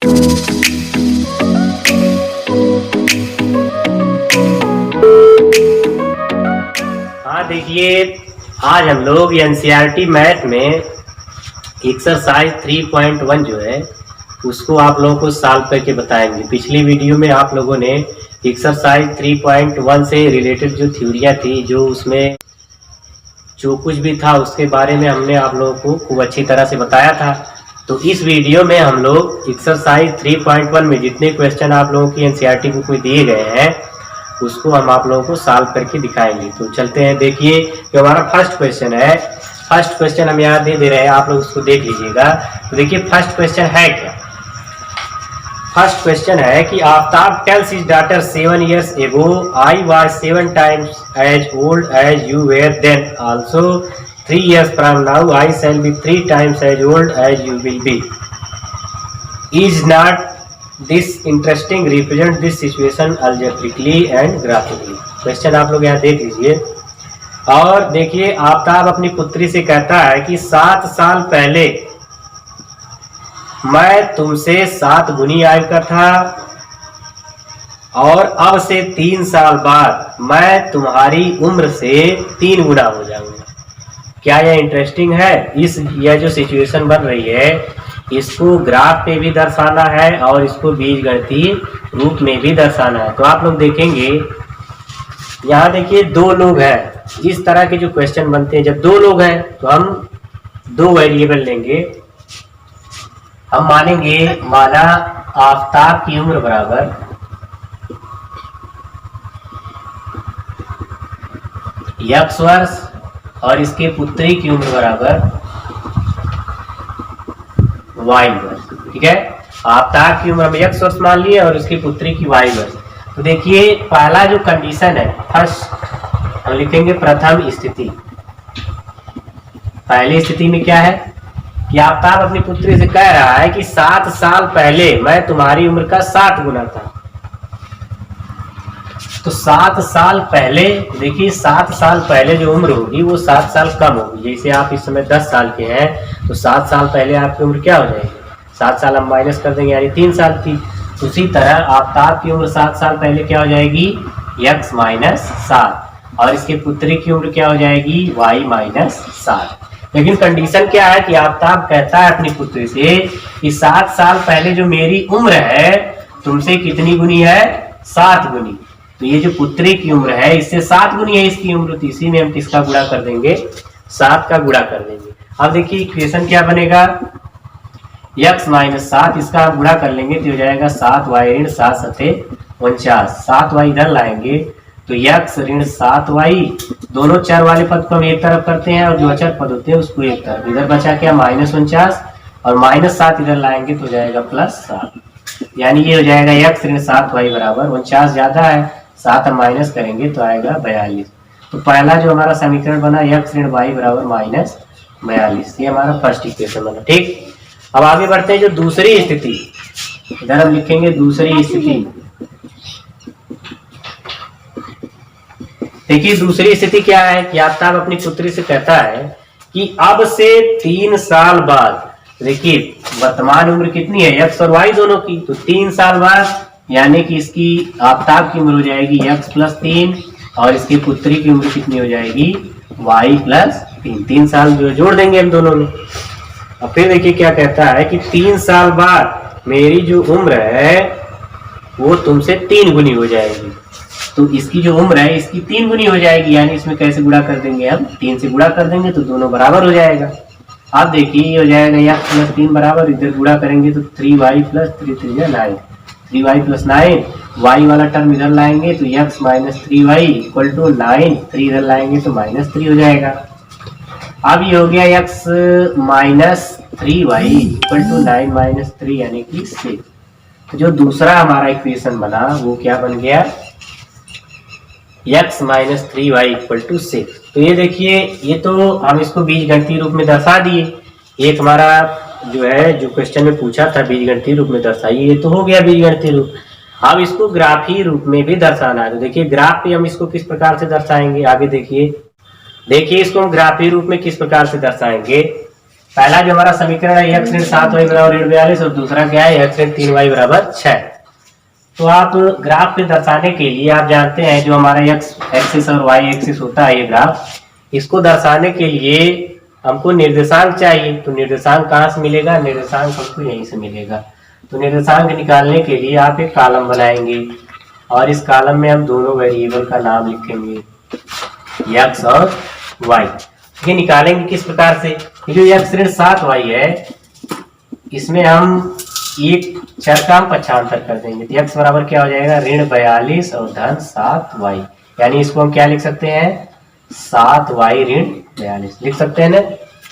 हाँ देखिए, आज हम लोग एनसीईआरटी मैथ में एक्सरसाइज 3.1 जो है उसको आप लोगों को सॉल्व करके बताएंगे। पिछली वीडियो में आप लोगों ने एक्सरसाइज 3.1 से रिलेटेड जो थ्योरियाँ थी, जो उसमें जो कुछ भी था उसके बारे में हमने आप लोगों को खूब अच्छी तरह से बताया था। तो इस वीडियो में हम लोग एक्सरसाइज 3.1 में जितने क्वेश्चन आप लोगों की एनसीईआरटी बुक में दिए गए हैं उसको हम आप लोगों को सॉल्व करके दिखाएंगे। तो चलते हैं। देखिए, जो हमारा फर्स्ट क्वेश्चन है, फर्स्ट क्वेश्चन हम यहाँ दे रहे हैं, आप लोग उसको देख लीजिएगा। तो देखिए फर्स्ट क्वेश्चन है क्या। फर्स्ट क्वेश्चन है कि Aftab tales his daughter 7 years ago I was 7 times as old as you were then, also 3 years from now I shall be 3 times as old as you will be. Is not this interesting? Represent this situation algebraically and graphically. Question आप लोग यहाँ देख लीजिए। और देखिए, आफ्ताब अपनी पुत्री से कहता है कि 7 साल पहले मैं तुमसे 7 गुनी आयु का था और अब से 3 साल बाद मैं तुम्हारी उम्र से 3 गुना हो जाऊंगा। क्या यह इंटरेस्टिंग है? यह जो सिचुएशन बन रही है इसको ग्राफ पे भी दर्शाना है और इसको बीजगणितीय रूप में भी दर्शाना है। तो आप लोग देखेंगे यहाँ, देखिए 2 लोग हैं। इस तरह के जो क्वेश्चन बनते हैं, जब 2 लोग हैं तो हम 2 वेरिएबल लेंगे। हम माना आफ्ताब की उम्र बराबर x वर्ष और इसके पुत्री की उम्र बराबर y वर्ष। ठीक है, आफ्ताब की उम्र हम x वर्ष मान लिए और उसकी पुत्री की y वर्ष। तो देखिए पहला जो कंडीशन है, फर्स्ट हम लिखेंगे प्रथम स्थिति। पहली स्थिति में क्या है कि आफ्ताब अपनी पुत्री से कह रहा है कि 7 साल पहले मैं तुम्हारी उम्र का 7 गुना था। तो 7 साल पहले, देखिए 7 साल पहले जो उम्र होगी वो 7 साल कम होगी। जैसे आप इस समय 10 साल के हैं तो 7 साल पहले आपकी उम्र क्या हो जाएगी? 7 साल हम माइनस कर देंगे, यानी 3 साल थी। उसी तरह आफ्ताब की उम्र 7 साल पहले क्या हो जाएगी? x माइनस 7 और इसके पुत्री की उम्र क्या हो जाएगी? y minus 7। लेकिन कंडीशन क्या है कि आफ्ताब कहता है अपनी पुत्री से कि 7 साल पहले जो मेरी उम्र है तुमसे कितनी गुनी है? 7 गुनी। तो ये जो पुत्री की उम्र है इससे 7 गुनी है इसकी उम्र, तो इसी में हम किसका गुणा कर देंगे? 7 का गुणा कर देंगे। अब देखिए इक्वेशन क्या बनेगा? x माइनस 7, इसका आप गुणा कर लेंगे तो हो जाएगा 7y ऋण 7 सते 49। 7y इधर लाएंगे तो x ऋण 7y, दोनों चर वाले पद को हम एक तरफ करते हैं और जो अचर पद होते हैं उसको एक तरफ। इधर बचा क्या? माइनस 49 और माइनस 7 इधर लाएंगे तो हो जाएगा प्लस 7। यानी ये हो जाएगा x ऋण 7y बराबर 49 ज्यादा है, 7 हम माइनस करेंगे तो आएगा 42। तो पहला जो हमारा समीकरण बना x ऋण y बराबर माइनस 42, ये हमारा फर्स्ट इक्वेशन बना। ठीक, अब आगे बढ़ते हैं। जो दूसरी स्थिति, इधर हम लिखेंगे दूसरी स्थिति। देखिए दूसरी स्थिति क्या है कि आफ्ताब अपनी पुत्री से कहता है कि अब से 3 साल बाद, देखिए वर्तमान उम्र कितनी है? x और y दोनों की। तो 3 साल बाद यानी कि इसकी आफ्ताब की उम्र हो जाएगी x प्लस 3 और इसकी पुत्री की उम्र कितनी हो जाएगी? y plus 3। 3 साल जो जोड़ देंगे हम दोनों में। अब फिर देखिए क्या कहता है कि 3 साल बाद मेरी जो उम्र है वो तुमसे 3 गुनी हो जाएगी। तो इसकी जो उम्र है इसकी 3 गुनी हो जाएगी, यानी इसमें कैसे गुणा कर देंगे? हम 3 से गुणा कर देंगे तो दोनों बराबर हो जाएगा। अब देखिए ये हो जाएगा x प्लस 3 बराबर, इधर गुणा करेंगे तो 3y plus 3 3 9, 3y plus 9, y वाला टर्म इधर लाएंगे तो x minus 3y equal to 9, 3 इधर लाएंगे तो माइनस 3 हो जाएगा। अब ये हो गया x minus 3y equal to 9 minus 3 यानी कि 6। जो दूसरा हमारा इक्वेशन बना वो क्या बन गया? x minus 3y equal to 6। तो ये देखिए, ये तो हम इसको बीजगणितीय रूप में दर्शा दिए। एक हमारा जो है जो क्वेश्चन में पूछा था बीजगणितीय रूप में दर्शाइए, ये तो हो गया बीजगणितीय रूप। अब इसको ग्राफीय रूप में भी दर्शाना है। तो देखिए ग्राफ पे हम इसको किस प्रकार से दर्शाएंगे, आगे देखिए। देखिए इसको हम ग्राफीय रूप में किस प्रकार से दर्शाएंगे। पहला जो हमारा समीकरण है x ऋण 7y बराबर ऋण 42 और दूसरा क्या है x ऋण 3y बराबर 6। तो आप ग्राफ पे दर्शाने के लिए आप जानते हैं जो हमारा x एक्सिस और y एक्सिस होता है ये ग्राफ, इसको दर्शाने के लिए हमको निर्देशांक चाहिए। तो निर्देशांक कहाँ से मिलेगा, निर्देशांक हमको यहीं से मिलेगा। तो निर्देशांक निकालने के लिए आप एक कॉलम बनाएंगे और इस कॉलम में हम दोनों वेरिएबल का नाम लिखेंगे x और y। ये निकालेंगे किस प्रकार से, जो x ऋण 7y है इसमें हम एक चर का हम पक्षांतर कर देंगे तो x बराबर क्या हो जाएगा ऋण 42 और धन 7y, यानी इसको हम क्या लिख सकते हैं 7y ऋण 42 लिख सकते हैं ना।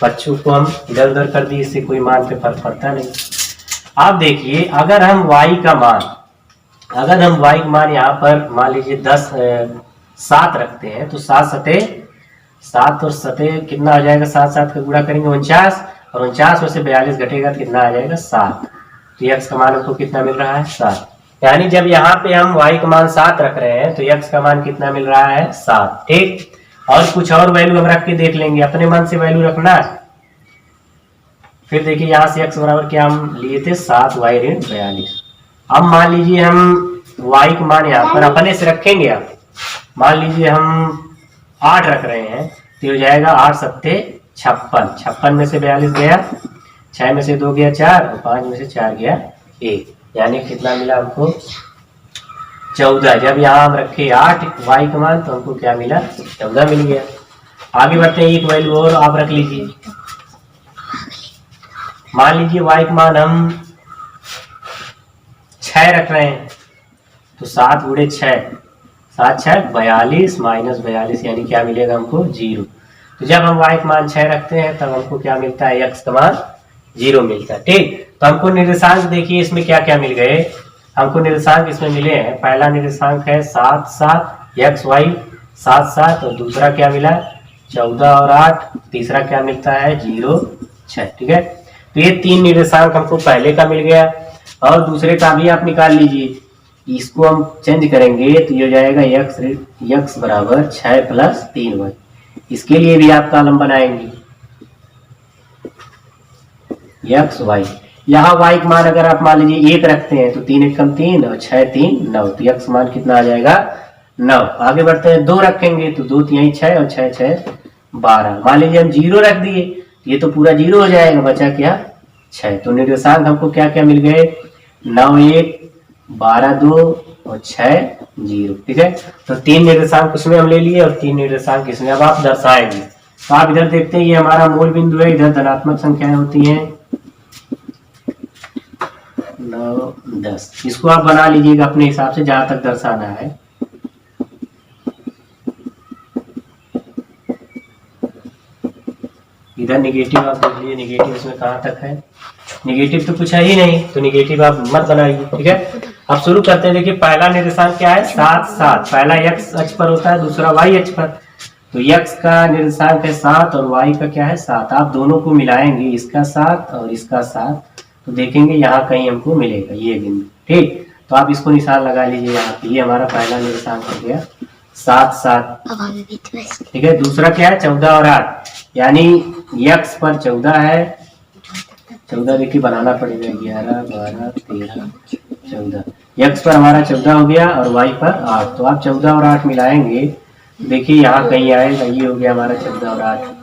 पक्षों को हम इधर उधर कर दिए, इससे कोई मान पे फर्क पड़ता नहीं। आप देखिए अगर हम y का मान यहाँ पर मान लीजिए 7 रखते हैं तो 7 और 7 कितना हो जाएगा, 7 का गुणा करेंगे 49 और 49 में से 42 घटेगा तो कितना आ जाएगा 7। तो x का मान हमको कितना मिल रहा है 7, यानी जब यहाँ पे हम y का मान 7 रख रहे हैं तो x का मान कितना मिल रहा है 7। ठीक, और कुछ और वैल्यू हम रख के देख लेंगे, अपने मन से वैल्यू रखना है। फिर देखिए यहाँ से x बराबर क्या हम लिए थे 7y ऋण 42। अब मान लीजिए हम y का मान यहाँ पर अपने से रखेंगे, आप मान लीजिए हम 8 रख रहे हैं तो हो जाएगा 8 सत्ते 56, 56 में से 42 गया, 6 में से 2 गया 4 और 5 में से 4 गया 1, यानी कितना मिला हमको 14। जब यहाँ हम रखे 8 y का मान तो हमको क्या मिला 14 मिल गया। आगे बढ़ते हैं, एक वैल्यू और आप रख लीजिए, मान लीजिए y का मान हम 6 रख रहे हैं तो 7 गुणे 6 7 6 42 माइनस 42, यानी क्या मिलेगा हमको 0। तो जब हम y का मान 6 रखते हैं तब हमको क्या मिलता है x का मान 0 मिलता है। ठीक, तो हमको निर्देशांक देखिए इसमें क्या क्या मिल गए, हमको निर्देशांक इसमें मिले हैं। पहला निर्देशांक है 7 7 x y 7 7 और दूसरा क्या मिला 14 और 8, तीसरा क्या मिलता है 0 6। ठीक है, तो ये 3 निर्देशांक हमको पहले का मिल गया और दूसरे का भी आप निकाल लीजिए। इसको हम चेंज करेंगे तो ये हो जाएगा x बराबर 6 प्लस 3y। इसके लिए भी आप कॉलम बनाएंगे x y। यहाँ y का मान अगर आप मान लीजिए 1 रखते हैं तो 3 1 कम 3 और 6 3 9, तो x मान कितना आ जाएगा 9। आगे बढ़ते हैं 2 रखेंगे तो 2 3 6 और 6 6 12। मान लीजिए हम 0 रख दिए तो ये तो पूरा 0 हो जाएगा, बचा क्या 6। तो निर्देशांक हमको क्या क्या मिल गए 9 1 12 2 और 6 0। ठीक है, तो 3 निर्देशांक उसमें हम ले लिए और 3 निर्देशांक इसमें अब आप दर्शाएंगे। तो आप इधर देखते हैं ये हमारा मूल बिंदु है, इधर धनात्मक संख्याएं होती हैं 9 10। इसको आप बना लीजिएगा अपने हिसाब से जहां तक दर्शाना है। इधर निगेटिव आप देख लीजिए, निगेटिव इसमें कहां तक है, निगेटिव तो कुछ है ही नहीं, तो निगेटिव आप मत बनाइए। ठीक है, अब शुरू करते हैं। देखिए पहला निर्देशांक क्या है 7 7, पहला x अक्ष पर होता है, दूसरा y अक्ष पर। तो x का निर्देशांक है 7 और y का क्या है 7। आप दोनों को मिलाएंगे, इसका 7 और इसका 7, तो देखेंगे यहाँ कहीं हमको मिलेगा ये बिंदु। ठीक, तो आप इसको निशान लगा लीजिए यहाँ पे, ये हमारा पहला निर्देशांक हो गया 7 7। ठीक है, दूसरा क्या है 14 और 8, यानी x पर 14 है, 14 देखिए बनाना पड़ेगा 11 12 13 14, x पर हमारा 14 हो गया और y पर 8। तो आप 14 और 8 मिलाएंगे, देखिए यहाँ कहीं आएगा, ये हो गया हमारा 14 और 8।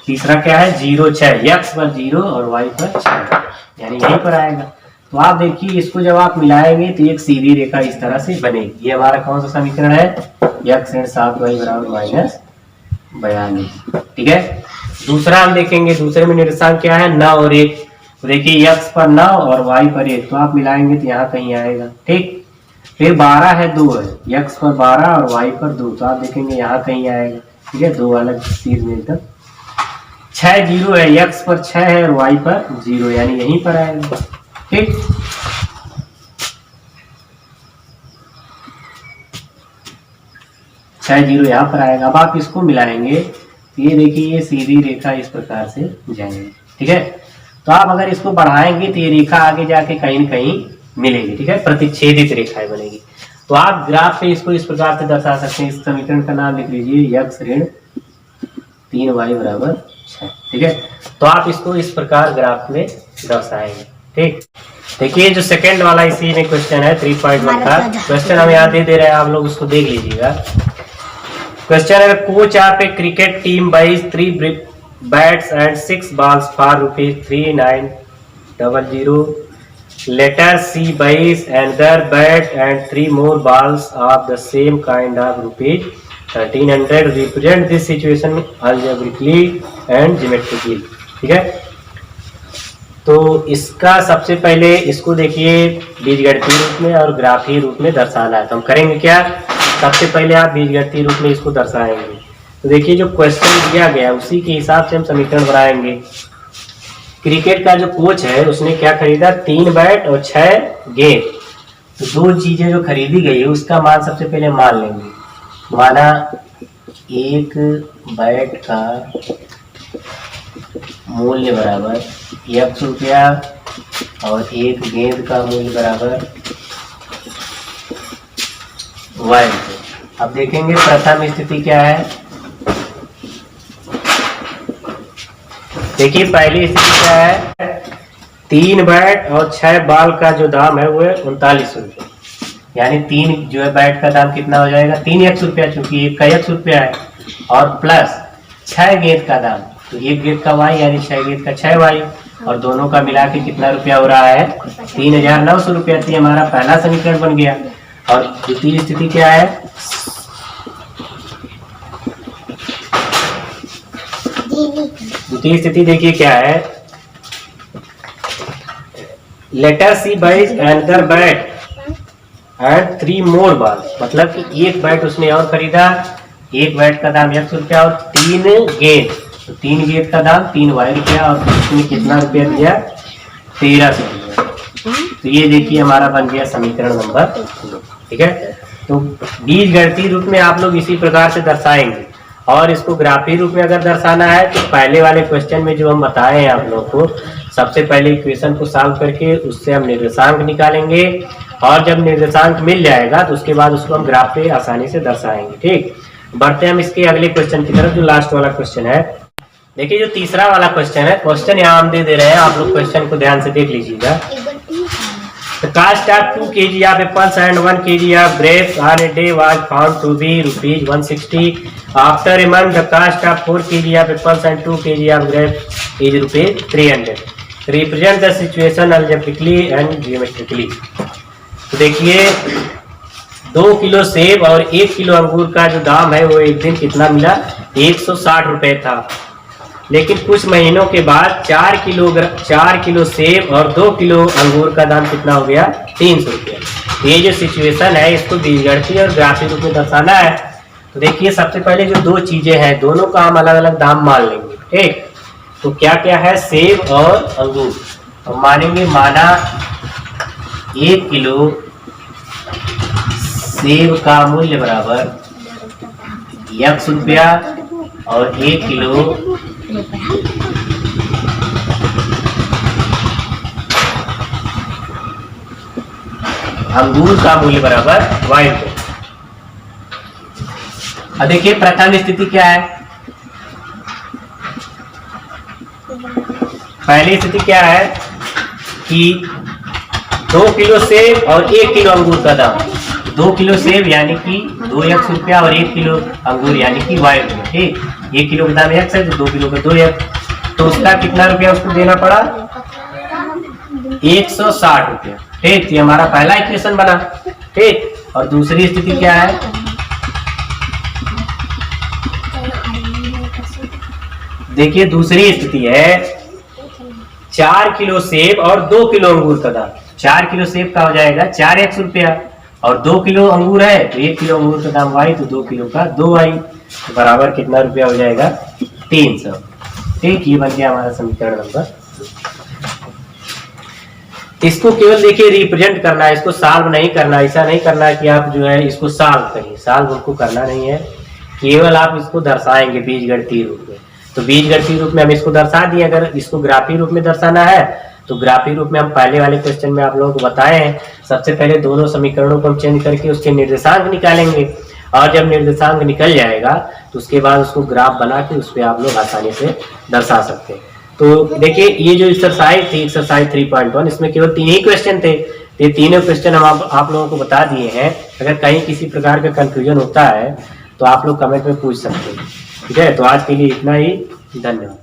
तीसरा क्या है 0 6, x पर 0 और y पर 6, यानी यहीं पर आएगा। तो आप देखिए इसको जब आप मिलाएंगे तो एक सीधी रेखा इस तरह से बनेगी। ये हमारा कौन सा समीकरण है x ऋण 7y बराबर माइनस 42। ठीक है, दूसरा हम देखेंगे, दूसरे में निर्देशांक क्या है 9 और 1। तो देखिए x पर 9 और y पर 1, तो आप मिलाएंगे तो यहाँ कहीं आएगा। ठीक, फिर 12 है 2 है, x पर 12 और y पर 2, तो आप देखेंगे यहाँ कहीं आएगा। ठीक है, 2 अलग चीज मिलकर 6 0 है, x पर 6 है और y पर 0, यानी यहीं पर आएगा। ठीक, छह 0 यहाँ पर आएगा। अब आप इसको मिलाएंगे तो ये देखिए ये सीधी रेखा इस प्रकार से जाएगी। ठीक है, तो आप अगर इसको बढ़ाएंगे तो ये रेखा आगे जाके कहीं न कहीं मिलेगी। ठीक है, प्रतिच्छेदित रेखाएं बनेगी। तो आप ग्राफ पे इसको इस प्रकार से दर्शा सकते हैं। इस समीकरण का नाम लिख लीजिए x ऋण 3y बराबर ठीक है। तो आप इसको इस प्रकार ग्राफ में दर्शाएंगे। ठीक, देखिए जो सेकंड वाला इसी में क्वेश्चन है 3.1 का क्वेश्चन हम यहाँ दे रहे हैं, आप लोग उसको देख लीजिएगा। क्वेश्चन है coach of a cricket team buys 3 bats and 6 balls for ₹3900. Letter C buys another bat and 3 more balls of the same kind of ₹1300. Represent this situation algebraically and geometrically. ठीक है, तो इसका सबसे पहले इसको देखिए बीजगणितीय रूप में और ग्राफीय रूप में दर्शाना है। तो हम करेंगे क्या, सबसे पहले आप बीजगणितीय रूप में इसको दर्शाएंगे। तो देखिए जो क्वेश्चन दिया गया उसी के हिसाब से हम समीकरण बनाएंगे। क्रिकेट का जो कोच है उसने क्या खरीदा, 3 बैट और 6 गेंद। तो 2 चीजें जो खरीदी गई है उसका मान सबसे पहले मान लेंगे। माना 1 बैट का मूल्य बराबर X रुपया और 1 गेंद का मूल्य बराबर Y। अब देखेंगे प्रथम स्थिति क्या है। देखिए पहली स्थिति क्या है, 3 बैट और 6 बॉल का जो दाम है वो है 39 रुपये, यानी 3 जो है बैट का दाम कितना हो जाएगा, 3x रुपया, चूंकि 1 का x रुपया है, और प्लस 6 गेंद का दाम, तो 1 गेंद का y यानी 6 गेंद का 6y, और दोनों का मिला के कितना रुपया हो रहा है, 3900 रुपया। तो हमारा पहला समीकरण बन गया। और द्वितीय स्थिति क्या है, द्वितीय स्थिति देखिए क्या है, later she buys another bat and 3 more balls, मतलब कि 1 बैट उसने और खरीदा, 1 बैट का दाम X रुपया और 3 गेंद, तो 3 गेंद का दाम 3y रुपया, और उसने कितना रुपया दिया, 1300 रुपया। तो ये देखिए हमारा बन गया समीकरण नंबर 2। ठीक है, तो बीजगणितीय रूप में आप लोग इसी प्रकार से दर्शाएंगे। और इसको ग्राफीय रूप में अगर दर्शाना है तो पहले वाले क्वेश्चन में जो हम बताए हैं आप लोग को, सबसे पहले इक्वेशन को सॉल्व करके उससे हम निर्देशांक निकालेंगे, और जब निर्देशांक मिल जाएगा तो उसके बाद उसको हम ग्राफ पे आसानी से दर्शाएंगे। ठीक, बढ़ते हैं हम इसके अगले क्वेश्चन की तरफ, जो लास्ट वाला क्वेश्चन है। देखिए जो तीसरा वाला क्वेश्चन है, क्वेश्चन यहाँ हम दे रहे हैं, आप लोग क्वेश्चन को ध्यान से देख लीजिएगा। The cost of 2 kg of apples and 1 kg of grapes on a day was found to be ₹160. After a month, the cost of 4 kg of apples and 2 kg of grapes is ₹300. Represent the situation algebraically and geometrically. तो देखिए 2 kilo सेब और 1 kilo अंगूर का जो दाम है वो एक दिन कितना मिला, 160 रुपए था। लेकिन कुछ महीनों के बाद 4 किलो सेब और 2 किलो अंगूर का दाम कितना हो गया, 300 रुपया। ये जो सिचुएशन है इसको बीजगणितीय और ग्राफीय रूप में दर्शाना है। तो देखिए सबसे पहले जो 2 चीजें हैं दोनों का हम अलग अलग दाम मान लेंगे। ठीक, तो क्या क्या है, सेब और अंगूर। तो मानेंगे, माना 1 किलो सेब का मूल्य बराबर X रुपया और 1 किलो अंगूर का मूल्य बराबर Y रुपये। अब देखिए प्रथम स्थिति क्या है, पहली स्थिति क्या है कि 2 किलो सेब और 1 किलो अंगूर का दाम, 2 किलो सेब यानी कि 2x रुपया और 1 किलो अंगूर यानी कि Y रुपये। ठीक, 1 किलो का दाम x है तो 2 किलो का 2x, तो उसका कितना रुपया उसको देना पड़ा, 160 रुपया। ठीक, ये हमारा पहला इक्वेशन बना। ठीक, और दूसरी स्थिति क्या है, देखिए दूसरी स्थिति है 4 किलो सेब और 2 किलो अंगूर का दाम। 4 किलो सेब का हो जाएगा 4x रुपया, और 2 किलो अंगूर है तो 1 किलो अंगूर का दाम y, तो 2 किलो का 2y, तो बराबर कितना रुपया हो जाएगा, 300। ठीक, ये बन गया हमारा समीकरण नंबर। इसको केवल देखिए रिप्रेजेंट करना है, इसको सॉल्व नहीं करना, ऐसा नहीं करना है कि आप जो है इसको सॉल्व करिए, सॉल्व उनको करना नहीं है, केवल आप इसको दर्शाएंगे बीजगणितीय रूप में। तो बीजगणितीय रूप में हम इसको दर्शा दिए। अगर इसको ग्राफीय रूप में दर्शाना है तो ग्राफीय रूप में हम पहले वाले क्वेश्चन में आप लोगों को बताए हैं, सबसे पहले दोनों समीकरणों को हम चेंज करके उसके निर्देशांक निकालेंगे, और जब निर्देशांक निकल जाएगा तो उसके बाद उसको ग्राफ बना के उस पर आप लोग आसानी से दर्शा सकते हैं। तो देखिए ये जो एक्सरसाइज थी, एक्सरसाइज 3.1, इसमें केवल 3 ही क्वेश्चन थे। ये तीनों क्वेश्चन हम आप लोगों को बता दिए हैं। अगर कहीं किसी प्रकार का कंफ्यूजन होता है तो आप लोग कमेंट में पूछ सकते हैं। ठीक है, तो आज के लिए इतना ही, धन्यवाद।